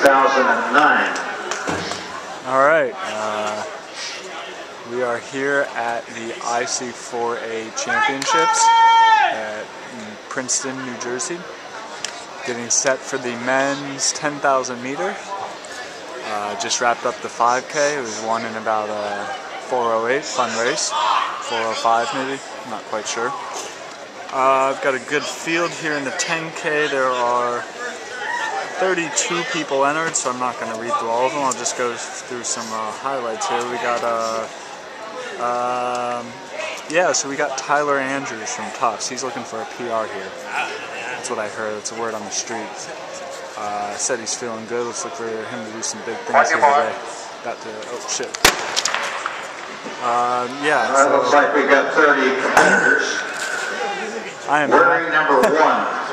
2009. All right, we are here at the IC4A Championships at Princeton, New Jersey, getting set for the men's 10,000 meter. Just wrapped up the 5K. It was won in about 4:08, fun race, 4:05 maybe, I'm not quite sure. I've got a good field here in the 10K. There are 32 people entered, so I'm not going to read through all of them. I'll just go through some highlights here. We got so we got Tyler Andrews from Tufts. He's looking for a PR here. That's what I heard. That's a word on the street. Said he's feeling good. Let's look for him to do some big things here today. Got to, oh shit. So looks like we got 30 competitors. I am wearing number 1.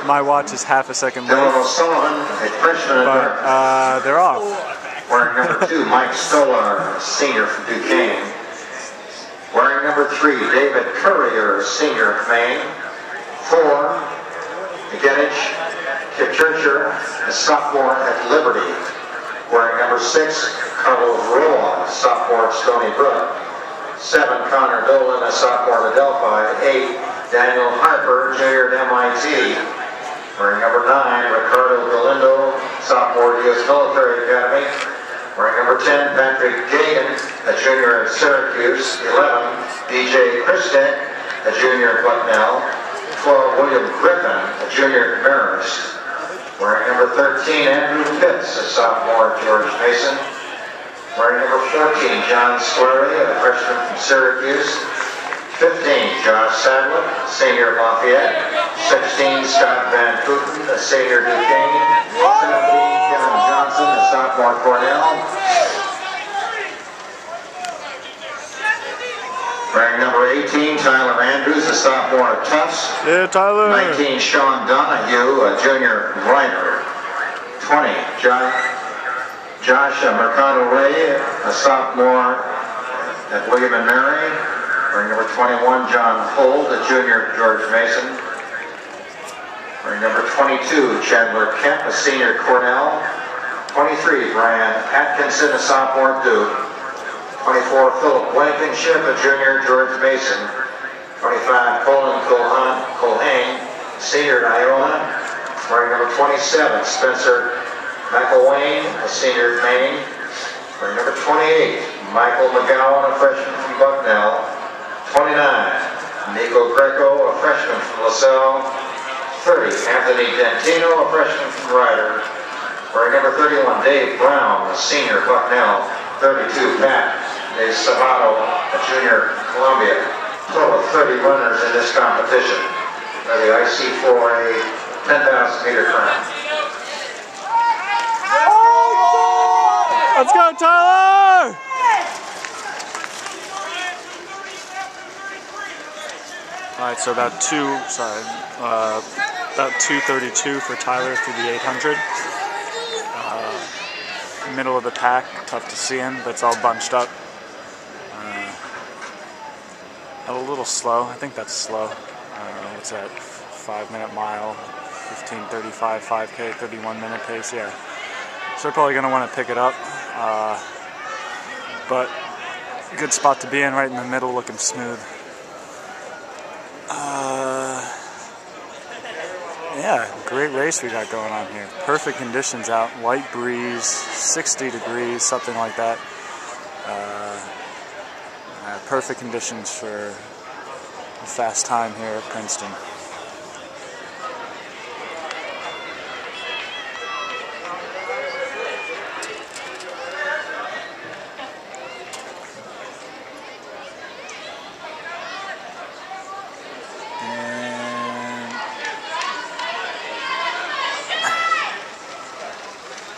My watch is half a second late. Sullivan, a freshman at Dartmouth. They're off. Wearing number 2, Mike Stolar, senior from Duquesne. Wearing number 3, David Currier, senior from Maine. 4, Genich Kipchurcher, a sophomore at Liberty. Wearing number 6, Carlos Roa, sophomore at Stony Brook. 7, Connor Dolan, a sophomore at Delphi. 8, Daniel Harper, junior at MIT. Wearing number 9, Ricardo Galindo, sophomore at U.S. Military Academy. Wearing number 10, Patrick Geoghegan, a junior at Syracuse. 11, DJ Christek, a junior at Bucknell. 12, William Griffin, a junior at Marist. Wearing number 13, Andrew Pitts, a sophomore at George Mason. Wearing number 14, John Swery, a freshman from Syracuse. 15, Josh Sadler, senior at Lafayette. 16, Scott Van Putten, a senior at Duquesne. 17, Kevin Johnson, a sophomore at Cornell. Wearing number 18, Tyler Andrews, a sophomore at Tufts. Yeah, Tyler. 19, Sean Donahue, a junior at Ryder. 20, Josh Mercado Ray, a sophomore at William & Mary. Wearing number 21, John Holt, a junior at George Mason. Wearing number 22, Chandler Kemp, a senior at Cornell. 23, Brian Atkinson, a sophomore at Duke. 24, Philip Blankenship, a junior at George Mason. 25, Colin Colhane, senior at Iona. Wearing number 27, Spencer McElwain, a senior at Maine. Wearing number 28, Michael McGowan, a freshman from Bucknell. 29, Nico Greco, a freshman from LaSalle. 30, Anthony Dentino, a freshman from Ryder. Wearing number 31, Dave Brown, a senior at Bucknell. 32, Pat DeSabato, a junior at Columbia. Total of 30 runners in this competition for the IC4A 10,000 meter crown. Let's go, Tyler! Alright, so about 2:32 for Tyler through the 800. Middle of the pack, tough to see him, but it's all bunched up. A little slow, I think that's slow. What's that, 5-minute mile, 15:35, 5K, 31-minute pace, yeah. So they're probably going to want to pick it up. But good spot to be in, right in the middle, looking smooth. Yeah, great race we got going on here. Perfect conditions out, light breeze, 60 degrees, something like that. Perfect conditions for a fast time here at Princeton.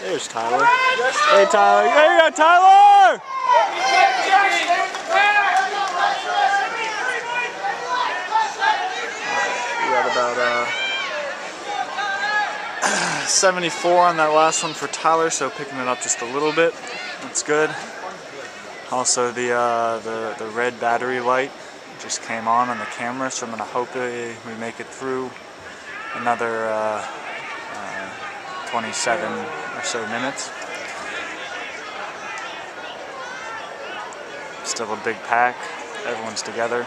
There's Tyler. Hey, Tyler. Hey, you got Tyler! We got about 74 on that last one for Tyler, so picking it up just a little bit. That's good. Also, the red battery light just came on the camera, so I'm going to hope we make it through another 27 or so minutes. Still a big pack. Everyone's together.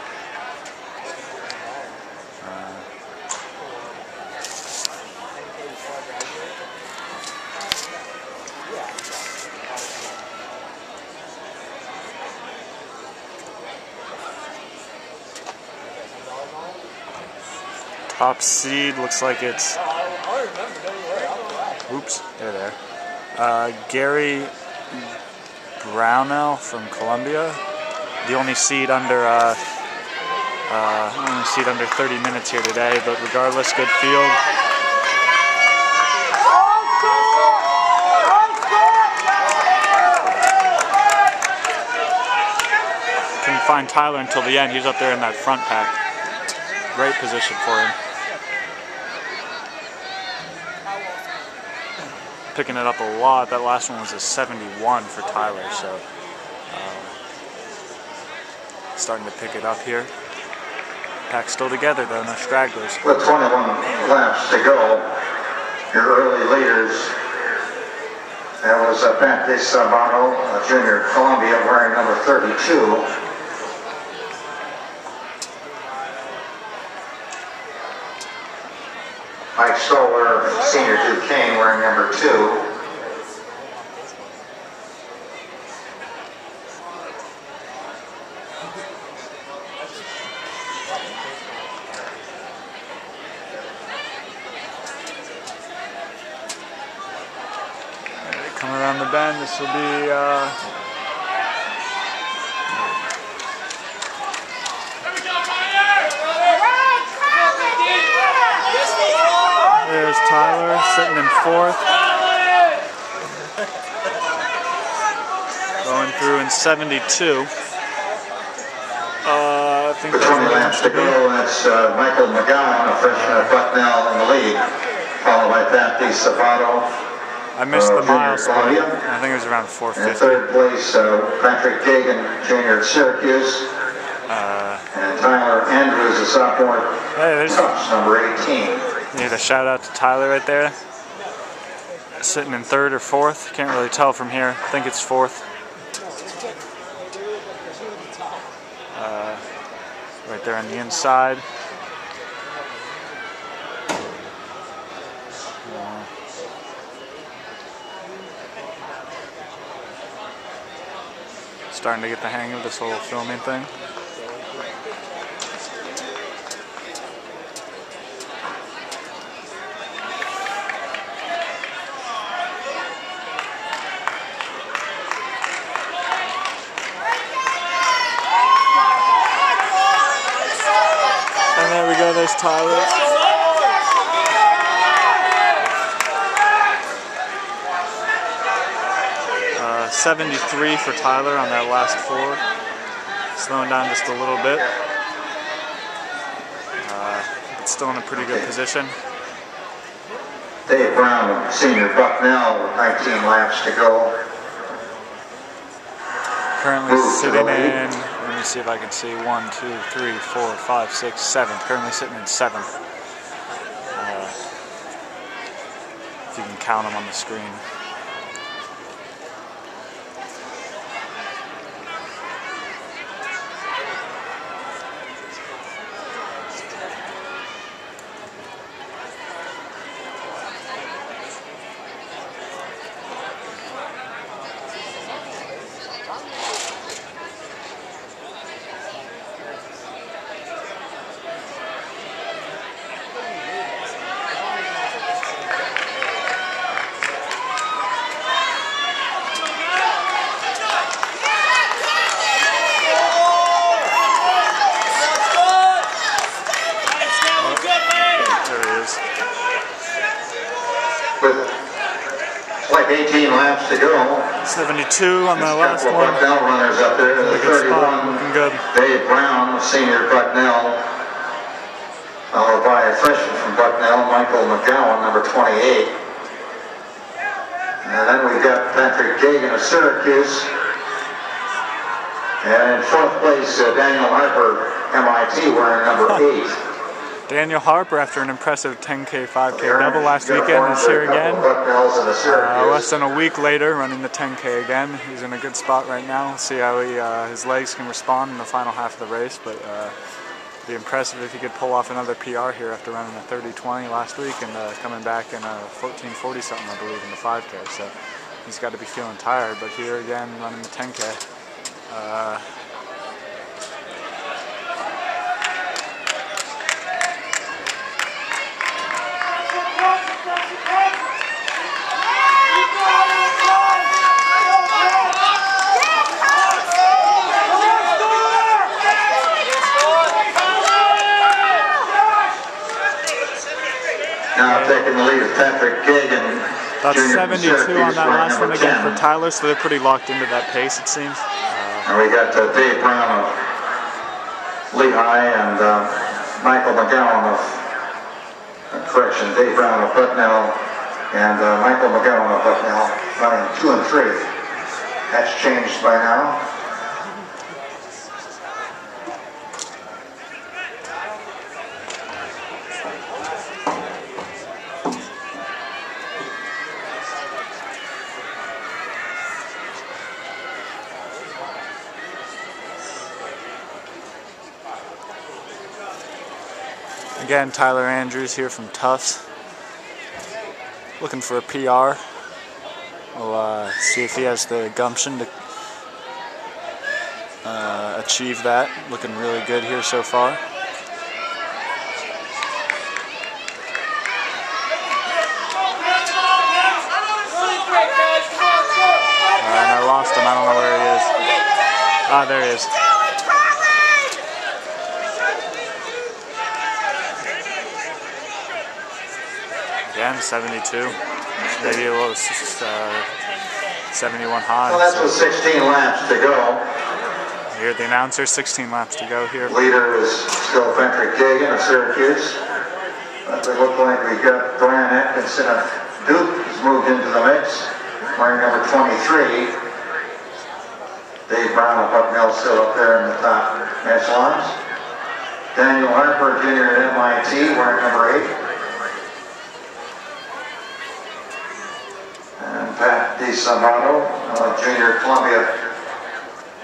Top seed looks like it's, oops, there. Gary Brownell from Columbia, the only seed under 30 minutes here today. But regardless, good field. Couldn't find Tyler until the end. He was up there in that front pack. Great position for him. Picking it up a lot. That last one was a 71 for Tyler, so starting to pick it up here. Pack's still together though, no stragglers. With 21 laps to go, your early leaders, that was DeSabato, a junior Columbia, wearing number 32. Mike Stoller, senior Duquesne, wearing number 2. Come around the bend, this will be there's Tyler sitting in 4th. Going through in 72. I think with 20 laps to go, that's Michael McGowan, a freshman at Bucknell, in the lead. Followed by DeSabato. I missed the mile spot. I think it was around 450. In 3rd place, Patrick Geoghegan, junior at Syracuse. And Tyler Andrews, a sophomore, number 18. Need a shout out to Tyler right there. Sitting in 3rd or 4th. Can't really tell from here. I think it's 4th. Right there on the inside. Starting to get the hang of this whole filming thing. And there we go, there's Tyler. 73 for Tyler on that last 4. Slowing down just a little bit. But still in a pretty good position. Dave Brown, senior Bucknell, 19 laps to go. Currently sitting in, let me see if I can see, 1, 2, 3, 4, 5, 6, 7. Currently sitting in 7th. If you can count them on the screen. With like 18 laps to go. 72 on that last one. Bucknell runners up there. The 31, looking good. Dave Brown, senior Bucknell. Followed by a freshman from Bucknell, Michael McGowan, number 28. And then we've got Patrick Geoghegan of Syracuse. And in 4th place, Daniel Harper, MIT, wearing number 8. Daniel Harper, after an impressive 10K, 5K double last weekend, is here again. Less than a week later, running the 10K again. He's in a good spot right now. We'll see how his legs can respond in the final half of the race, but it'd be impressive if he could pull off another PR here after running a 30-20 last week and coming back in a 14-40 something, I believe, in the 5K. So he's got to be feeling tired, but here again, running the 10K. Now taking the lead is Geoghegan. About 72 on that last one again for Tyler, so they're pretty locked into that pace, it seems. And we got Dave Brown of Lehigh and Michael McGowan of, Dave Brown of Bucknell and Michael McGowan of Bucknell running 2 and 3. That's changed by now. Again, Tyler Andrews here from Tufts, looking for a PR. We'll see if he has the gumption to achieve that. Looking really good here so far. And I lost him. I don't know where he is. Ah, there he is. Again, 72, maybe a little 71 high. Well, that's with 16 laps to go. You hear the announcer, 16 laps to go here. Leader is still Geoghegan of Syracuse. But we look like we got Brian Atkinson of Duke has moved into the mix, wearing number 23. Dave Brown of Bucknell still up there in the top echelons. Daniel Harper, junior at MIT, wearing number 8. Pat DeSabato, junior at Columbia,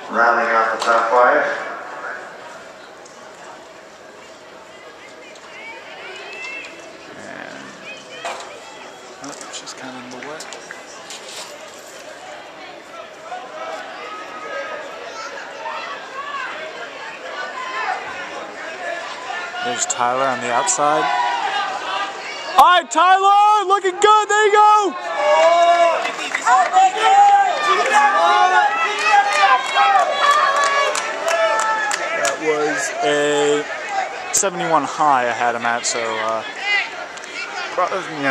rounding out the top 5. And she's kind of in the way. There's Tyler on the outside. All right, Tyler, looking good. There you go. That was a 71 high I had him at, so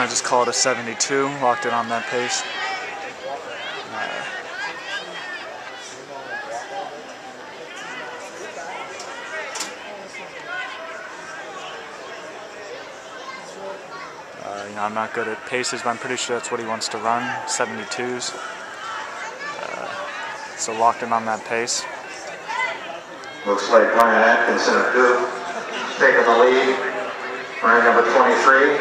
just call it a 72. Locked it on that pace. I'm not good at paces, but I'm pretty sure that's what he wants to run, 72s. So locked in on that pace. Looks like Brian Atkinson of Duke taking the lead, running number 23.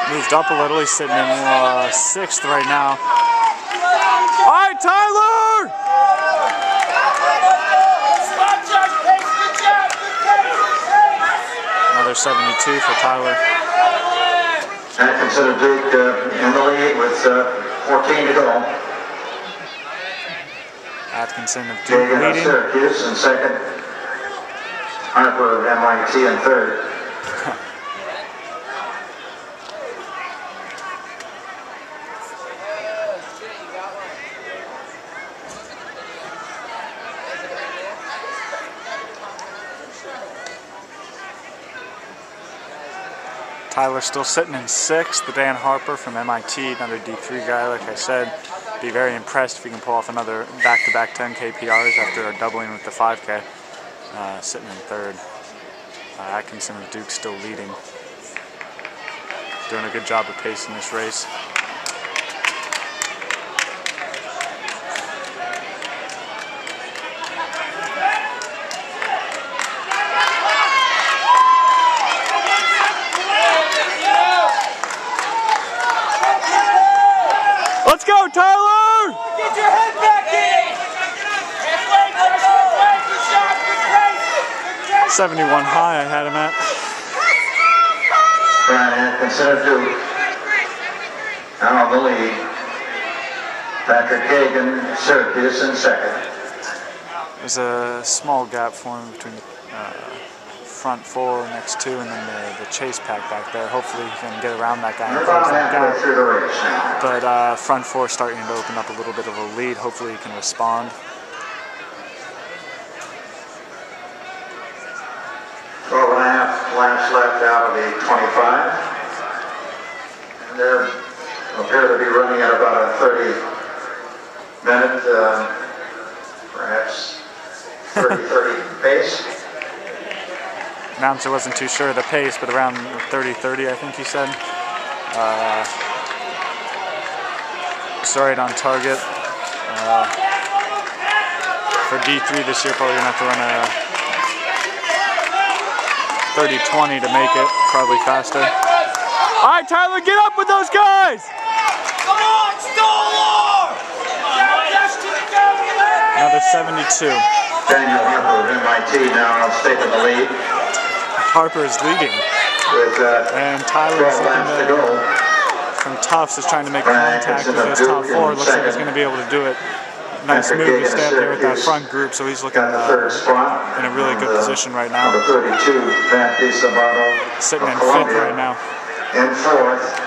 Moved up a little, he's sitting in 6th right now. All right, Tyler! Another 72 for Tyler. Atkinson of Duke in the lead with 14 to go. Atkinson of Duke Geoghegan leading. of Syracuse in 2nd. Harper of MIT in 3rd. Tyler's still sitting in 6th. Dan Harper from MIT, another D3 guy, like I said. Be very impressed if he can pull off another back-to-back 10K PRs after doubling with the 5K. Sitting in 3rd. Atkinson of Duke still leading. Doing a good job of pacing this race. Let's go, Tyler! Get your head back in! 71 high, I had him at. Brian Atkinson of Duke. Now on the lead. Patrick Geoghegan, Syracuse in 2nd. There's a small gap forming between the front 4 next 2 and then the chase pack back there. Hopefully he can get around that guy and close that gap. Through the race now. But front 4 starting to open up a little bit of a lead. Hopefully he can respond. 12.5 laps left out of the 25. And they appear to be running at about a 30-minute, perhaps 30 pace. Announcer wasn't too sure of the pace, but around 30-30, I think he said. It's right on target. For D3 this year, probably gonna have to run a 30-20 to make it, probably faster. All right, Tyler, get up with those guys! Come on, Stolar! Another 72. Daniel Harper of MIT now taking the lead. Harper is leading. With And Tyler is 12 laps to go. from Tufts is trying to make contact with those top 4. Looks like he's going to be able to do it. Nice move to stay up there with that front group, so he's looking in a really good position right now. Number 32, DeSabato. Sitting in 5th right now. In 4th.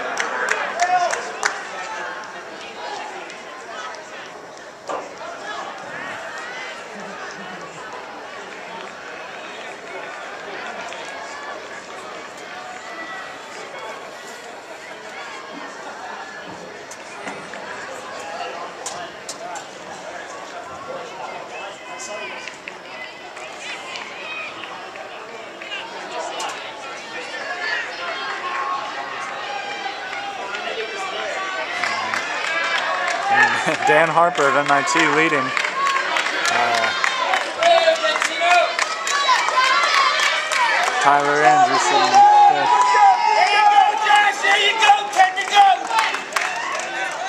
Dan Harper of MIT leading. Tyler Andrews sitting in 5th. There you go, Josh! There you go! 10 to go!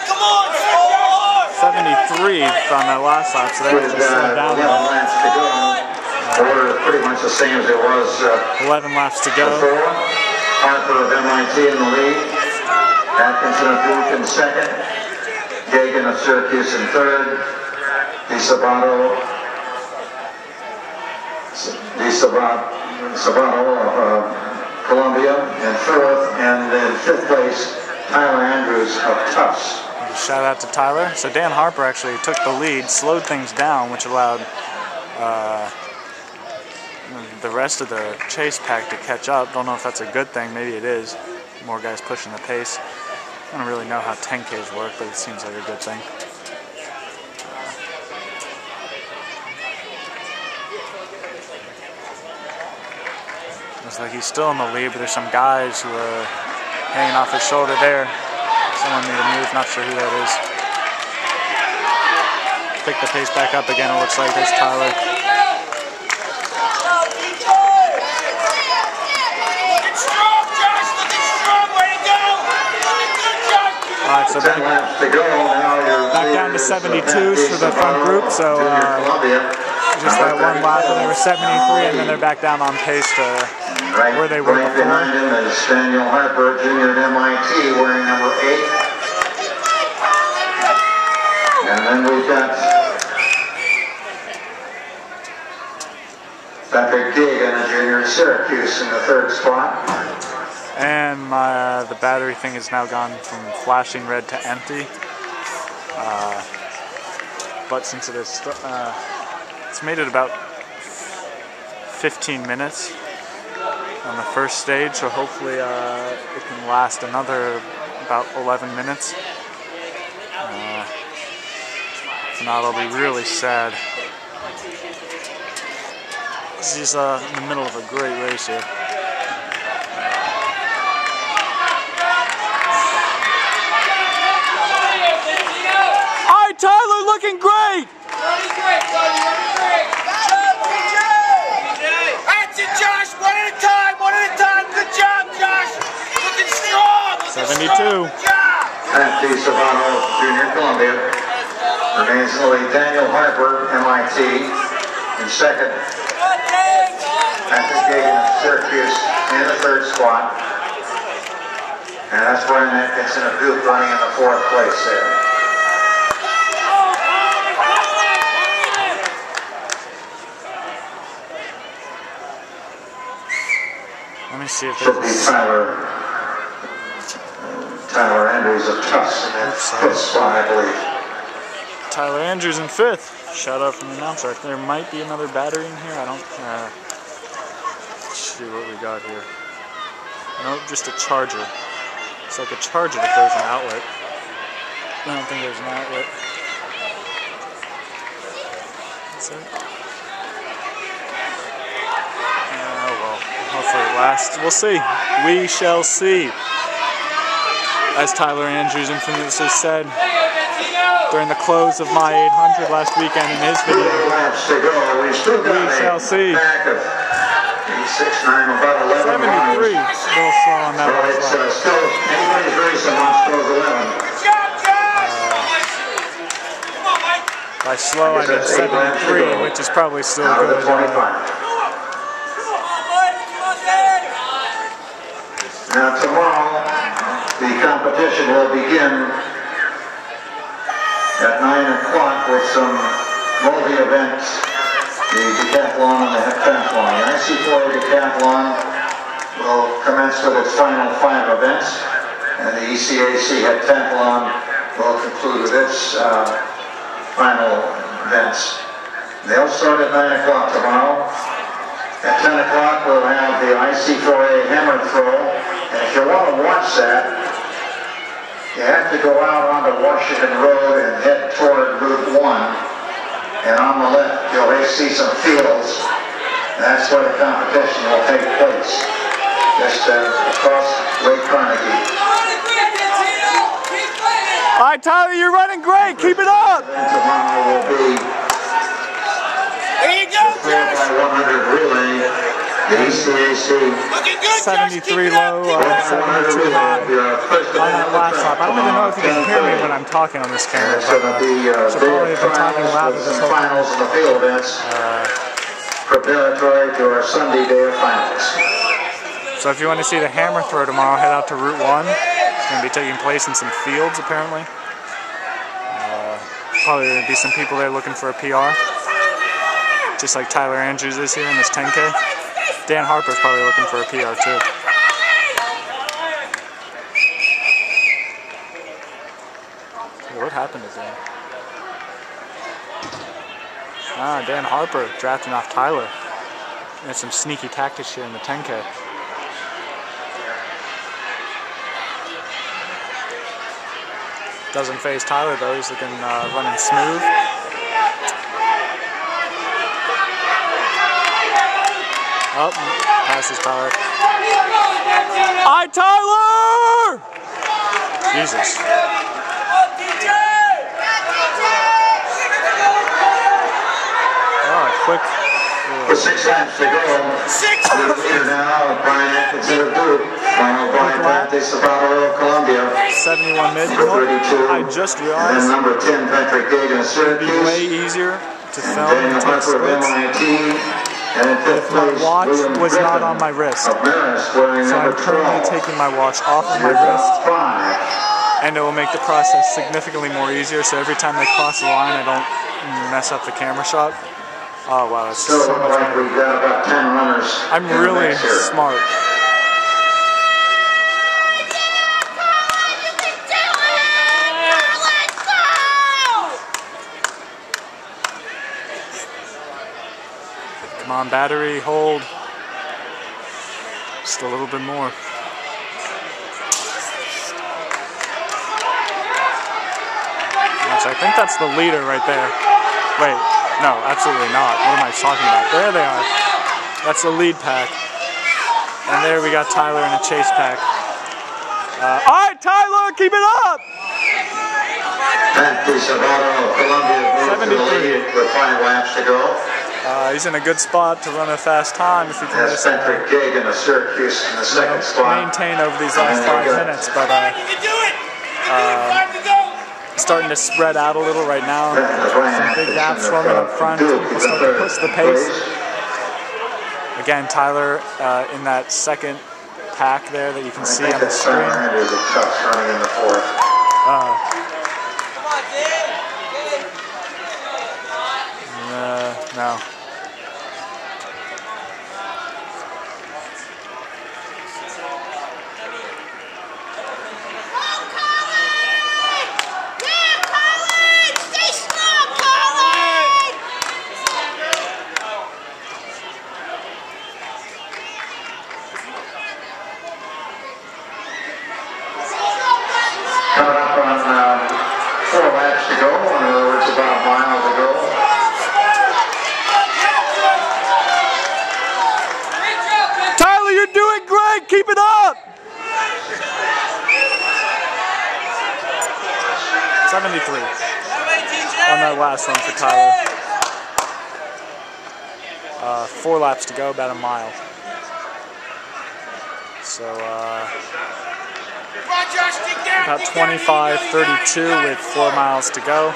Come on, Stolar! 73 on that last lap, so they were just slowed down. 11 laps to go. The order is pretty much the same as it was 11 laps to go. before. Harper of MIT in the lead. Atkinson of Duke in 2nd. Geoghegan of Syracuse in 3rd. DeSabato of Columbia in 4th. And in 5th place, Tyler Andrews of Tufts. Shout out to Tyler. So Dan Harper actually took the lead, slowed things down, which allowed the rest of the chase pack to catch up. Don't know if that's a good thing. Maybe it is. More guys pushing the pace. I don't really know how 10Ks work, but it seems like a good thing. Looks like he's still in the lead, but there's some guys who are hanging off his shoulder there. Someone made a move, not sure who that is. Pick the pace back up again, it looks like there's Tyler. Alright, so back down to 72s for the front group, so just that one lap, and they were 73, and then they're back down on pace to where they were before. Behind him is Daniel Harper, junior at MIT, wearing number 8. And then we've got Patrick Geoghegan, a junior at Syracuse, in the 3rd spot. And the battery thing has now gone from flashing red to empty. But since it is, it's made it about 15 minutes. on the first stage, so hopefully it can last another about 11 minutes. If not, I'll be really sad. He's in the middle of a great race here. All right, Tyler, looking great. Running great, buddy, running great. That's it, Josh. One at a time, one at a time. Good job, Josh. Looking strong. 72. Good job. At DeSabato, Junior, Columbia. Remains in the lead. Daniel Harper, MIT, in second. Geoghegan of Syracuse in the third spot. And that's Brian Atkinson of Duke running in the fourth place there. Let me see if Should be there's Tyler Andrews of Tufts in that fifth spot, I believe. Tyler Andrews in fifth. Shout out from the announcer. There might be another battery in here. I don't. Let's see what we got here. Nope, just a charger. It's like a charger if there's an outlet. I don't think there's an outlet. That's it. Oh well. Hopefully it lasts. We'll see. We shall see. As Tyler Andrews infamously said during the close of my 800 last weekend in his video. We shall see. 6'9", about 11 73. Still slow on that so one. it's still anybody's race that wants to go 11. By slow, I mean 73, which is probably still Out of the good. 25. Now tomorrow, the competition will begin at 9 o'clock with some multi-events. The decathlon and the heptathlon. The IC4A decathlon will commence with its final 5 events, and the ECAC heptathlon will conclude with its final events. They'll start at 9 o'clock tomorrow. At 10 o'clock we'll have the IC4A hammer throw, and if you want to watch that, you have to go out onto Washington Road and head toward Route 1. And on the left, you'll see some fields. That's where the competition will take place. Just across Lake Carnegie. All right, Tyler, you're running great. Keep it up. Then tomorrow will be There you go, the 4x100 relay. The ECAC. Looking good, 73 low, 72 high on that last lap. I don't even know if you can hear me when I'm talking on this camera, It's but going to be should probably have been talking louder with this some whole time. finals and the field events preparatory to our Sunday day of finals. So if you want to see the hammer throw tomorrow, head out to Route 1. It's going to be taking place in some fields, apparently. Probably going to be some people there looking for a PR. Just like Tyler Andrews is here in this 10K. Dan Harper's probably looking for a PR too. What happened to Dan? Dan Harper drafting off Tyler. And some sneaky tactics here in the 10K. Doesn't phase Tyler though, he's looking running smooth. Oh, passes Tyler. All right, Tyler! Jesus. Oh, quick. With 6 laps to go, the leader now, Brian Atkinson of Duke, followed by DeSabato of Columbia. 71 mid. Number 32. I just And realized then number 10, Geoghegan of it'd be way Syracuse. easier to film Daniel and take Harper of splits MIT. And in fifth if my place, watch William was not Griffin on my wrist. of Marist, wearing So number I'm currently 12. taking my watch off of my Number wrist, 5. and it will make the process significantly more easier. So every time they cross the line, I don't mess up the camera shot. Oh wow, that's Still so look much like better. we've got about 10 runners. I'm in the really mix here. smart. Come on, battery, hold. Just a little bit more. I think that's the leader right there. Wait, no, absolutely not. What am I talking about? There they are. That's the lead pack. And there we got Tyler in a chase pack. All right, Tyler, keep it up! DeSabato, Columbia moved to the lead with 5 laps to go. He's in a good spot to run a fast time if he can just Geoghegan of Syracuse in the second spot. Maintain over these last 5 minutes, but starting to spread out a little right now. Some big gaps forming up front. People start to push the pace. Again, Tyler in that second pack there that you can see on the screen. No. Coming up on 4 laps to go, in other words, about a mile to go. Tyler, you're doing great. Keep it up. 73 on that last one for Tyler. 4 laps to go, about a mile. So about 25:32 with 4 miles to go.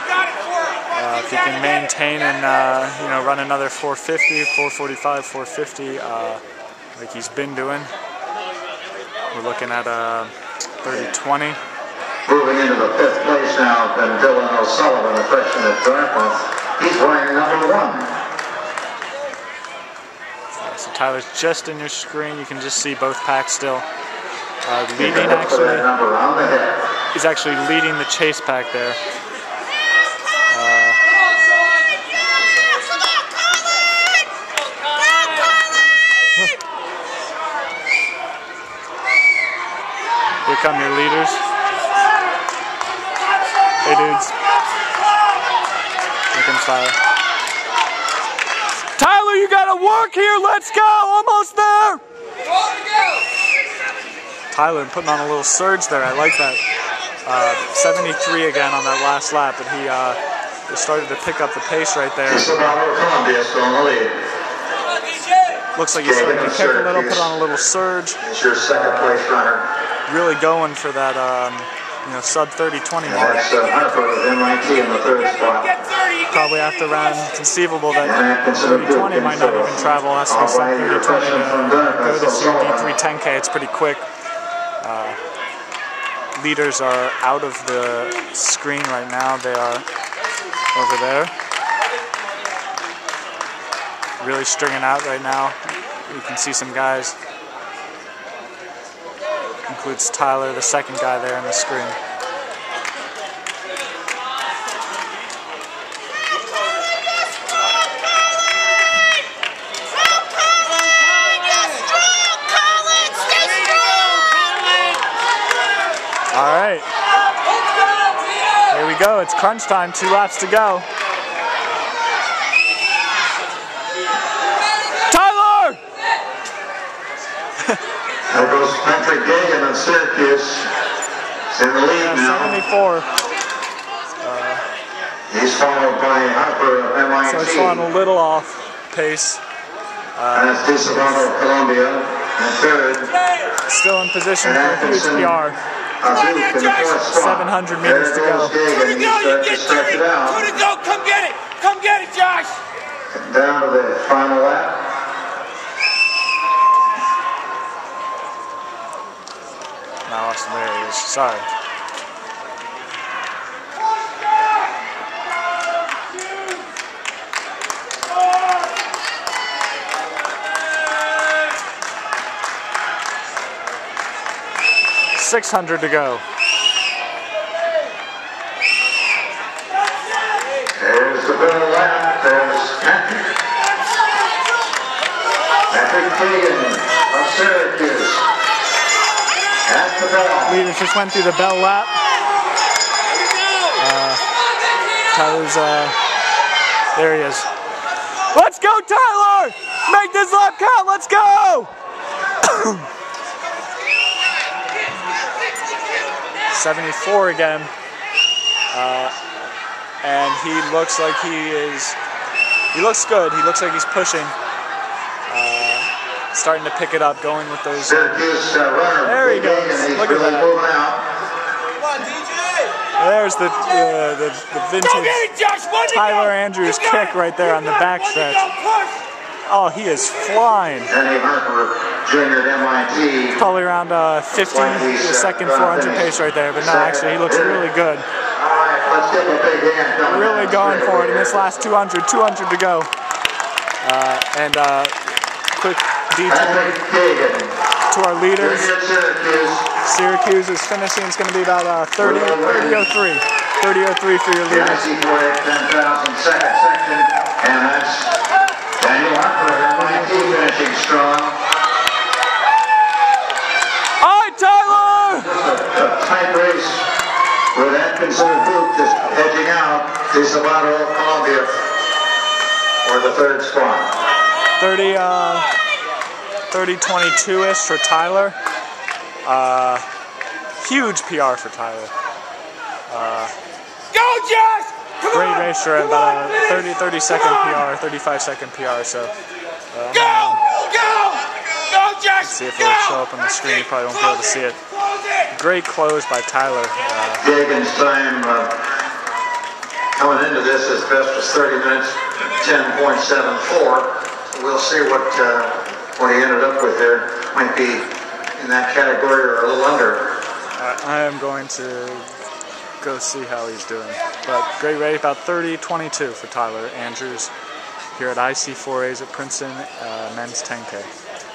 If you can maintain and run another 450, 445, 450 like he's been doing, we're looking at 30:20. Moving into the 5th place now, Dentino, the freshman at Dartmouth. He's wearing number 1. So Tyler's just in your screen. You can just see both packs still. Leading actually. He's actually leading the chase pack there. Here come your leaders. Hey dudes. Here comes Tyler. Tyler, you gotta work here. Let's go. Almost there. Tyler putting on a little surge there. I like that. 73 again on that last lap, but he started to pick up the pace right there. Looks like he's starting to kick a little, put on a little surge. He's your 2nd place runner. Really going for that, sub 30:20 mark. That's Harper with MIT in the 3rd spot. Probably have to run conceivable that 30:20 might not even travel. Has to be sub 30:20 to go this year. D3 10K. It's pretty quick. Leaders are out of the screen right now. They are over there. Really stringing out right now. You can see some guys. Includes Tyler, the 2nd guy there on the screen. All right. Here we go. It's crunch time. 2 laps to go. Tyler! There goes Geoghegan of Syracuse. He's in the lead now. 74. He's followed by Harper of MIT. So it's falling a little off pace. And it's DeSabato of Columbia in 3rd. Still in position for a huge PR. 700 meters to go. Two to go, you get 30. 2 to go, come get it. Come get it, Josh. Down to the final lap. Now Austin, there he is. Sorry. $600 to go. There's the middle lap. There's Geoghegan. of Syracuse. That's the bell. Leaders just went through the bell lap. Tyler's, there he is. Let's go, Tyler! Make this lap count, let's go! 74 again. And he looks like he looks good. He looks like he's pushing. Starting to pick it up, going with those. There he goes. Look at that. There's the vintage Tyler Andrews kick right there on the backstretch. Oh, he is flying. Harper, junior at MIT. Probably around 50 a second 400 pace right there, but no, actually he looks really good. Let's give a big hand. Really going for it in this last 200 to go. Quick detour to our leaders. Syracuse is finishing. It's going to be about 30:03 for your leaders. IC4A 10,000 second section, and that's Daniel Harper, MIT finishing strong. All right, Tyler! A tight race with Atkinson and Booth just edging out DeSabato of Columbia for the third spot. 30:22-ish for Tyler. Huge PR for Tyler. Go, Josh! Great racer at about a 30 second PR, 35 second PR. So Go, Josh! see if it'll show up on the screen. You probably won't be able to see it. Great close by Tyler. Geoghegan's time coming into this, his best was 30 minutes 10.74. We'll see what he ended up with there. Might be in that category or a little under. I am going to go see how he's doing. But great race, about 30:22 for Tyler Andrews here at IC4A's at Princeton men's 10K.